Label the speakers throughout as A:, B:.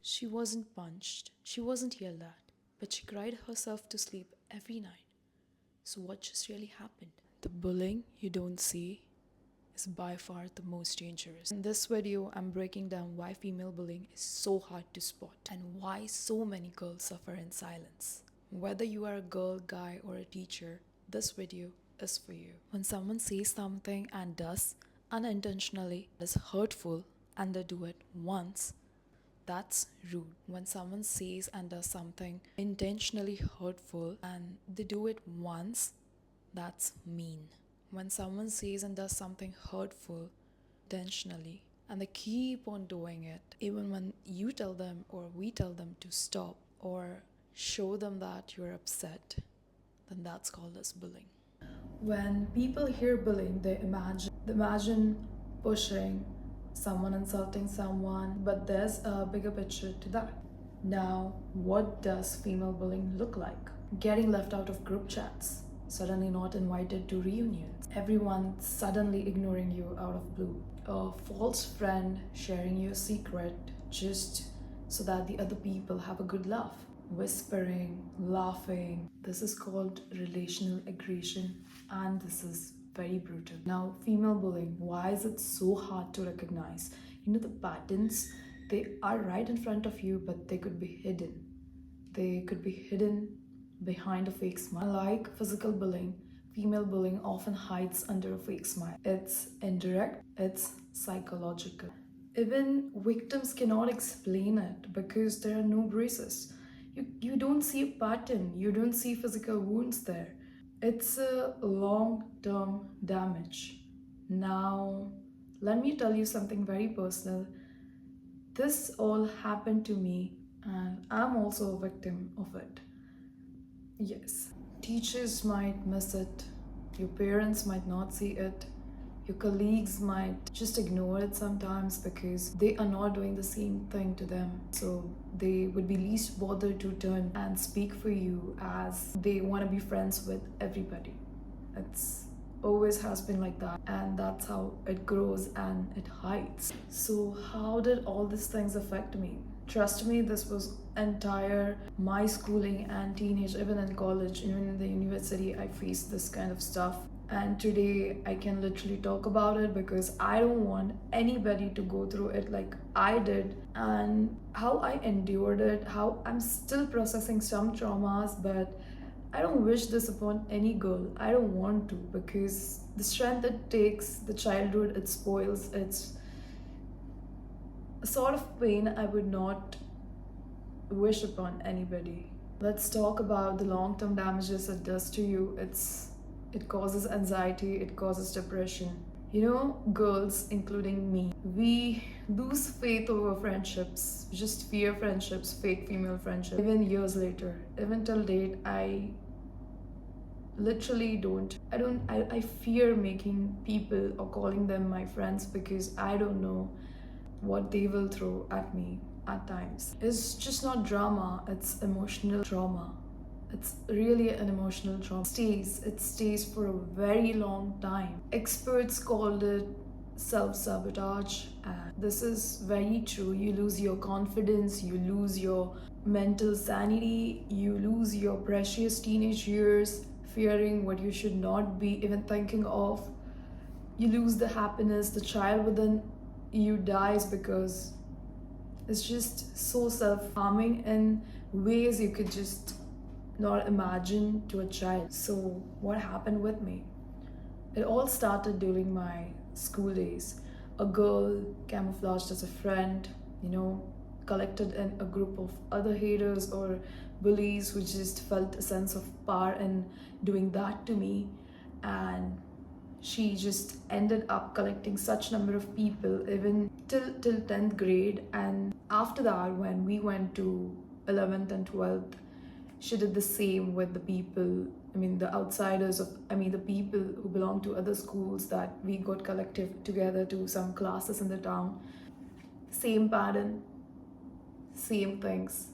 A: She wasn't punched, she wasn't yelled at, but she cried herself to sleep every night. So, what just really happened? The bullying you don't see is by far the most dangerous. In this video, I'm breaking down why female bullying is so hard to spot and why so many girls suffer in silence. Whether you are a girl, guy, or a teacher, this video is for you. When someone says something and does unintentionally is hurtful and they do it once, that's rude. When someone says and does something intentionally hurtful and they do it once, that's mean. When someone says and does something hurtful intentionally and they keep on doing it, even when you tell them or we tell them to stop or show them that you're upset, then that's called as bullying. When people hear bullying, they imagine pushing, someone insulting someone, but there's a bigger picture to that. Now, what does female bullying look like? Getting left out of group chats, suddenly not invited to reunions, everyone suddenly ignoring you out of blue, a false friend sharing your secret just so that the other people have a good laugh, whispering, laughing. This is called relational aggression, and this is very brutal. Now, female bullying, why is it so hard to recognize? The patterns, they are right in front of you, but they could be hidden. They could be hidden behind a fake smile. Like physical bullying, female bullying often hides under a fake smile. It's indirect, it's psychological. Even victims cannot explain it because there are no bruises. You don't see a pattern, you don't see physical wounds there. It's a long-term damage. Now, let me tell you something very personal. This all happened to me, and I'm also a victim of it. Yes, teachers might miss it, your parents might not see it, your colleagues might just ignore it sometimes because they are not doing the same thing to them. So they would be least bothered to turn and speak for you as they want to be friends with everybody. It's always has been like that, and that's how it grows and it hides. So how did all these things affect me? Trust me, this was entire my schooling and teenage, even in college, even in the university, I faced this kind of stuff. And today I can literally talk about it because I don't want anybody to go through it like I did, and how I endured it, how I'm still processing some traumas, but I don't wish this upon any girl. I don't want to, because the strength it takes, the childhood it spoils, it's a sort of pain I would not wish upon anybody. Let's talk about the long-term damages it does to you. It causes anxiety, it causes depression. Girls, including me, we lose faith over friendships, just fear friendships, fake female friendships. Even years later, even till date, I literally I fear making people or calling them my friends because I don't know what they will throw at me at times. It's just not drama, it's emotional trauma. It's really an emotional trauma. It stays for a very long time. Experts called it self-sabotage, and this is very true. You lose your confidence, you lose your mental sanity, you lose your precious teenage years fearing what you should not be even thinking of. You lose the happiness, the child within you dies because it's just so self-harming in ways you could just not imagine to a child. So what happened with me? It all started during my school days. A girl camouflaged as a friend, collected in a group of other haters or bullies who just felt a sense of power in doing that to me, and she just ended up collecting such number of people even till 10th grade. And after that, when we went to 11th and 12th, she did the same with the people, the outsiders the people who belong to other schools that we got collective together to some classes in the town. Same pattern, same things,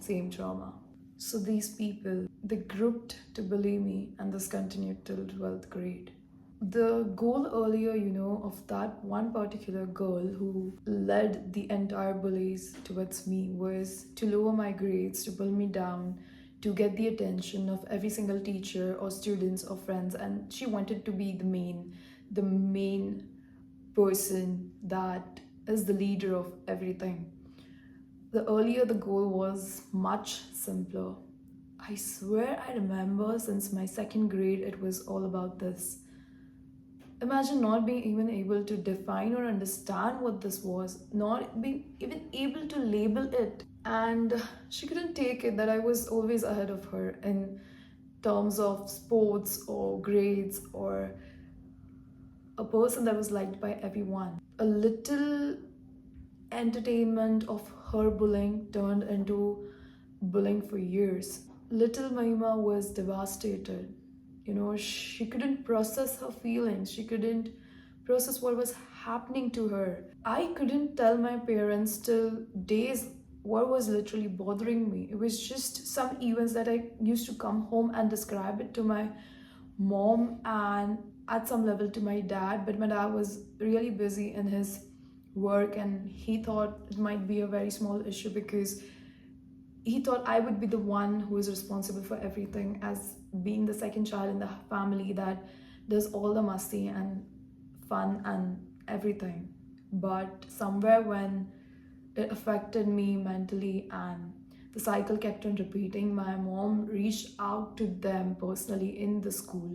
A: same trauma. So these people, they grouped to bully me, and this continued till 12th grade. The goal earlier, of that one particular girl who led the entire bullies towards me was to lower my grades, to pull me down, to get the attention of every single teacher or students or friends. And she wanted to be the main person that is the leader of everything. The earlier the goal was much simpler. I swear I remember since my second grade, it was all about this. Imagine not being even able to define or understand what this was, not being even able to label it. And she couldn't take it that I was always ahead of her in terms of sports or grades or a person that was liked by everyone. A little entertainment of her bullying turned into bullying for years. Little Mahima was devastated. She couldn't process her feelings. She couldn't process what was happening to her. I couldn't tell my parents till days what was literally bothering me. It was just some events that I used to come home and describe it to my mom and at some level to my dad, but my dad was really busy in his work and he thought it might be a very small issue because he thought I would be the one who is responsible for everything, as being the second child in the family that does all the masti and fun and everything. But somewhere when it affected me mentally and the cycle kept on repeating, my mom reached out to them personally in the school.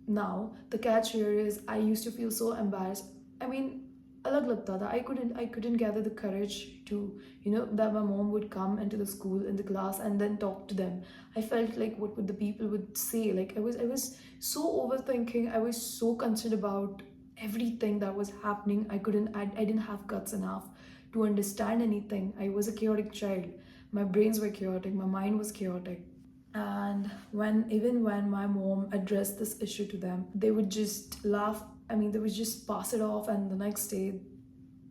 A: Now the catch here is I used to feel so embarrassed. I mean, alag lagta tha. I couldn't gather the courage to, that my mom would come into the school in the class and then talk to them. I felt like what would the people would say. Like I was so overthinking. I was so concerned about everything that was happening. I didn't have guts enough to understand anything. I was a chaotic child. My brains were chaotic, my mind was chaotic. And even when my mom addressed this issue to them, they would just laugh. I mean, they would just pass it off, and the next day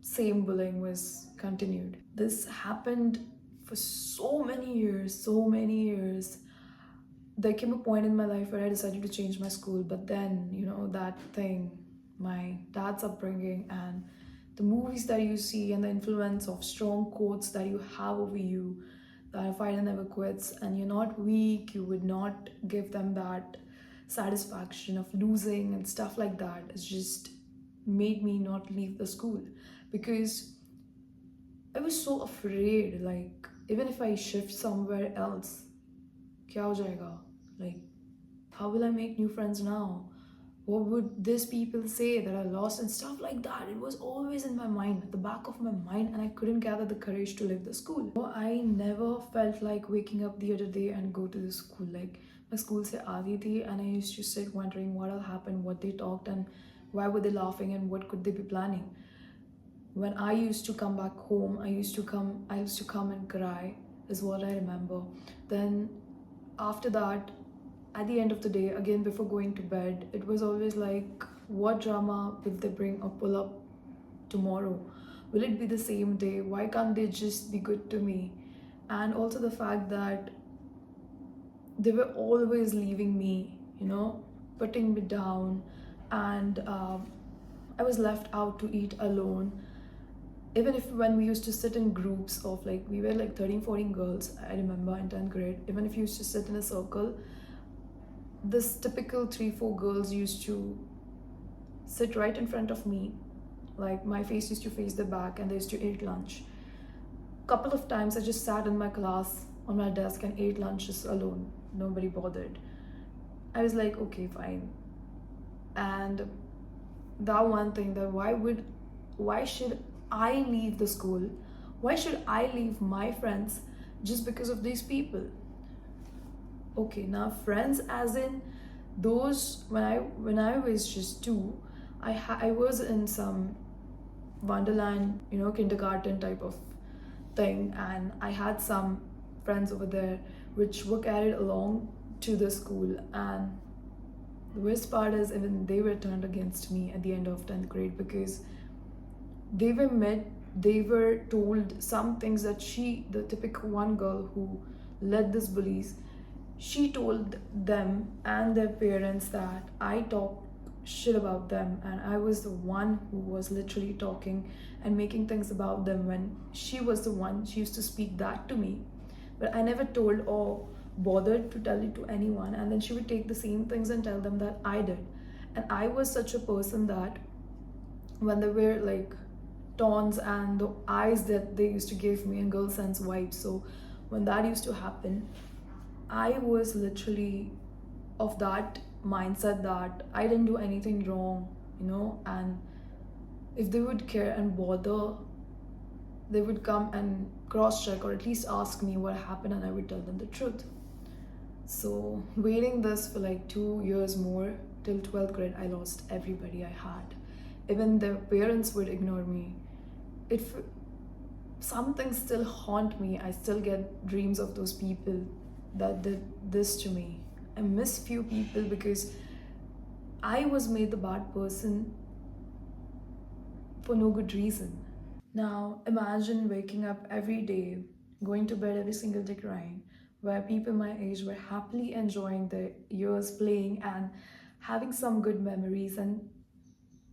A: same bullying was continued. This happened for so many years. There came a point in my life where I decided to change my school, but then, that thing, my dad's upbringing and the movies that you see and the influence of strong quotes that you have over you, that a fighter never quits and you're not weak, you would not give them that satisfaction of losing and stuff like that. It's just made me not leave the school because I was so afraid. Like, even if I shift somewhere else, kya ho jayega? Like, how will I make new friends now? What would these people say that I lost and stuff like that? It was always in my mind, at the back of my mind, and I couldn't gather the courage to leave the school. I never felt like waking up the other day and go to the school. Like, my school se aadi thi, and I used to sit wondering what will happen, what they talked, and why were they laughing, and what could they be planning. When I used to come back home, I used to come and cry, is what I remember. Then after that, at the end of the day, again before going to bed, it was always like, what drama will they bring or pull up tomorrow? Will it be the same day? Why can't they just be good to me? And also the fact that they were always leaving me, putting me down, and I was left out to eat alone. Even if when we used to sit in groups of, like, we were like 13, 14 girls, I remember in 10th grade, even if you used to sit in a circle, this typical 3, 4 girls used to sit right in front of me. Like, my face used to face the back and they used to eat lunch. Couple of times I just sat in my class on my desk and ate lunches alone. Nobody bothered. I was like, okay, fine. And that one thing, that why should I leave the school? Why should I leave my friends just because of these people? Okay, now friends as in those, when I was just 2, I was in some wonderland, kindergarten type of thing, and I had some friends over there which were carried along to the school. And the worst part is, even they were turned against me at the end of 10th grade because they were told some things that the typical one girl who led these bullies, she told them and their parents that I talk shit about them, and I was the one who was literally talking and making things about them when she was the one, she used to speak that to me. But I never told or bothered to tell it to anyone, and then she would take the same things and tell them that I did. And I was such a person that when they were like taunts and the eyes that they used to give me and girl sense vibes, so when that used to happen, I was literally of that mindset that I didn't do anything wrong, and if they would care and bother, they would come and cross check or at least ask me what happened, and I would tell them the truth. So, waiting this for like 2 years more till 12th grade, I lost everybody I had. Even their parents would ignore me. It some things still haunt me. I still get dreams of those people that did this to me. I miss few people because I was made the bad person for no good reason. Now imagine waking up every day, going to bed every single day crying, where people my age were happily enjoying their years playing and having some good memories, and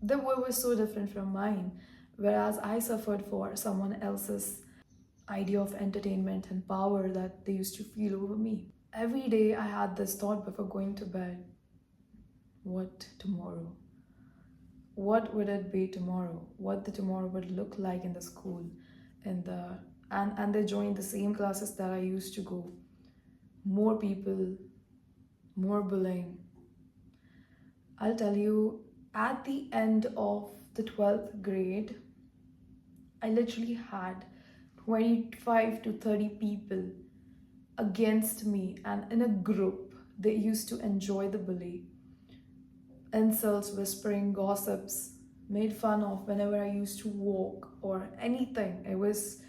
A: their world was so different from mine, whereas I suffered for someone else's idea of entertainment and power that they used to feel over me. Every day I had this thought before going to bed: what tomorrow? What would it be tomorrow? What the tomorrow would look like in the school, in the and they joined the same classes that I used to go. More people, more bullying. I'll tell you, at the end of the 12th grade, I literally had 25 to 30 people against me, and in a group, they used to enjoy the bully. Insults, whispering, gossips, made fun of whenever I used to walk or anything. It was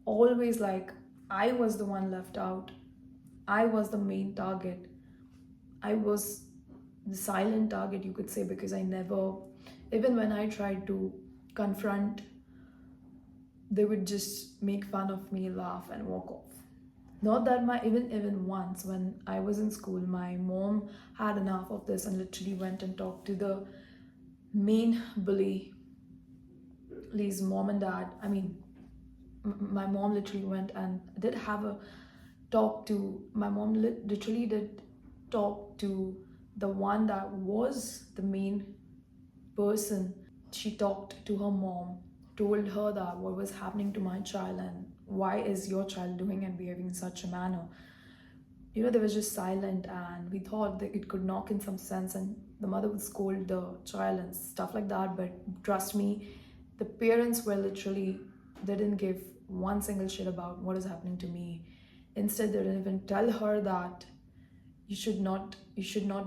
A: always like I was the one left out. I was the main target. I was the silent target, you could say, because I never, even when I tried to confront, they would just make fun of me, laugh, and walk off. Not that even once when I was in school, my mom had enough of this and literally went and talked to the main bully, Lee's mom and dad. I mean, my mom literally went and did have a talk to my mom. Literally did talk to the one that was the main person. She talked to her mom, told her that what was happening to my child and why is your child doing and behaving in such a manner. They were just silent, and we thought that it could knock in some sense and the mother would scold the child and stuff like that. But trust me, the parents were literally, they didn't give one single shit about what is happening to me. Instead, they didn't even tell her that you should not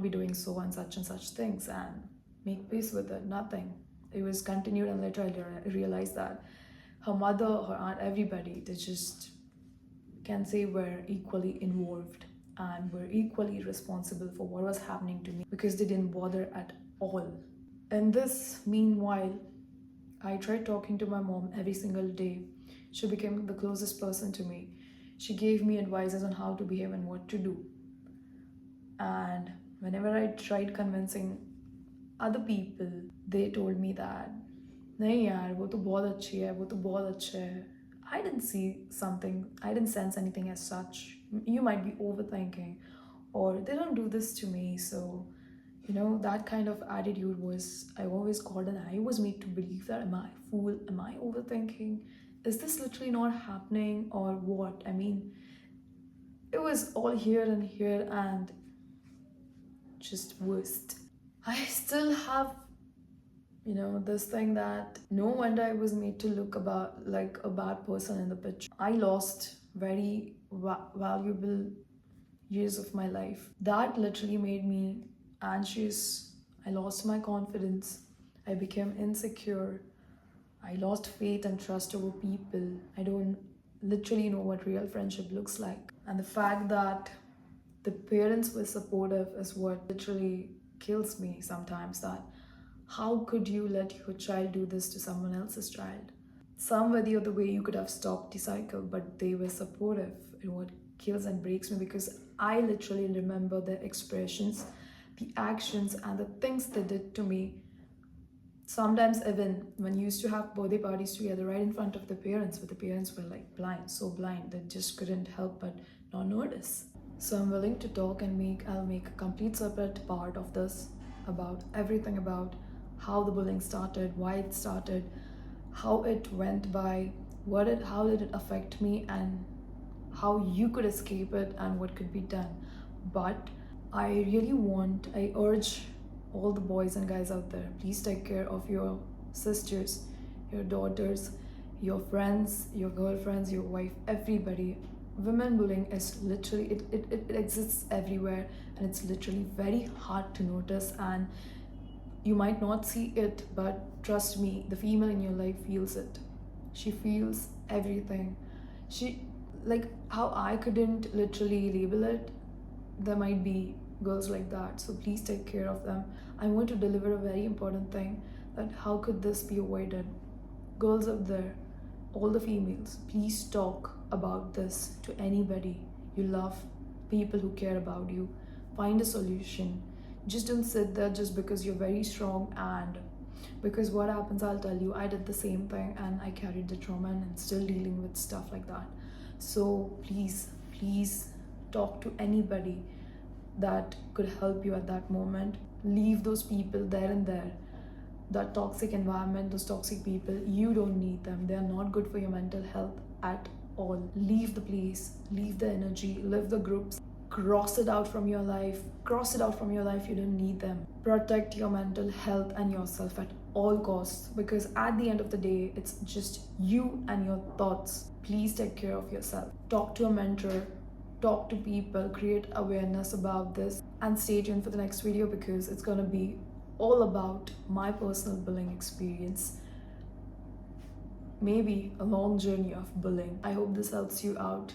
A: be doing so and such things and make peace with it. Nothing. It was continued, and later I realized that her mother, her aunt, everybody, they just can say were equally involved and were equally responsible for what was happening to me because they didn't bother at all. And this, meanwhile, I tried talking to my mom every single day. She became the closest person to me. She gave me advices on how to behave and what to do. And whenever I tried convincing other people, they told me that नहीं यार वो तो बहुत अच्छी है, वो तो बहुत अच्छा है. I didn't see something, I didn't sense anything as such. You might be overthinking, or they don't do this to me. So, that kind of attitude was, I always called, and I was made to believe that, am I a fool? Am I overthinking? Is this literally not happening, or what? I mean, it was all here and here, and just worst. I still have this thing that no wonder I was made to look about like a bad person in the picture. I lost very valuable years of my life. That literally made me anxious. I lost my confidence. I became insecure. I lost faith and trust over people. I don't literally know what real friendship looks like. And the fact that the parents were supportive is what literally kills me sometimes. That how could you let your child do this to someone else's child? Some way the other way you could have stopped the cycle, but they were supportive. And what kills and breaks me, because I literally remember their expressions the actions and the things they did to me. Sometimes even when you used to have birthday parties together right in front of the parents, but the parents were like blind, so blind they just couldn't help but not notice. So I'm willing to talk and I'll make a complete separate part of this about everything about how the bullying started, why it started, how it went by, how did it affect me, and how you could escape it and what could be done. But I urge all the boys and guys out there, please take care of your sisters, your daughters, your friends, your girlfriends, your wife, everybody. Women bullying is literally, it exists everywhere, and it's literally very hard to notice, and you might not see it, but trust me, the female in your life feels it. She feels everything. She, like how I couldn't literally label it, there might be girls like that. So please take care of them. I want to deliver a very important thing, that how could this be avoided? Girls out there, all the females, please talk about this to anybody you love, people who care about you. Find a solution. Just don't sit there just because you're very strong, and because what happens, I'll tell you, I did the same thing and I carried the trauma and I'm still dealing with stuff like that. So please talk to anybody that could help you at that moment. Leave those people there and there. That toxic environment, those toxic people, you don't need them. They are not good for your mental health at all. Leave the place, leave the energy, leave the groups, cross it out from your life. Cross it out from your life, you don't need them. Protect your mental health and yourself at all costs, because at the end of the day, it's just you and your thoughts. Please take care of yourself. Talk to a mentor, talk to people, create awareness about this, and stay tuned for the next video because it's gonna be all about my personal bullying experience. Maybe a long journey of bullying. I hope this helps you out.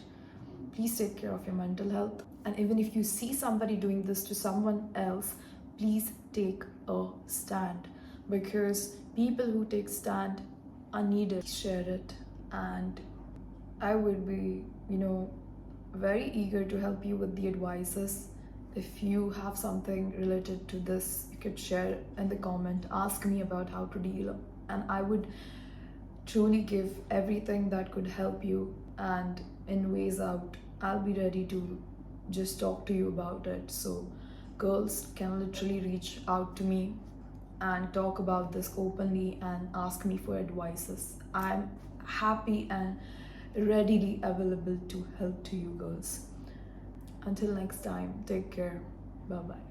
A: Please take care of your mental health. And even if you see somebody doing this to someone else, please take a stand, because people who take stand are needed. Share it, and I would be, very eager to help you with the advices. If you have something related to this, you could share in the comment, ask me about how to deal, and I would truly give everything that could help you. And in ways out, I'll be ready to just talk to you about it. So girls can literally reach out to me and talk about this openly and ask me for advices. I'm happy and readily available to help to you girls. Until next time, take care. Bye bye.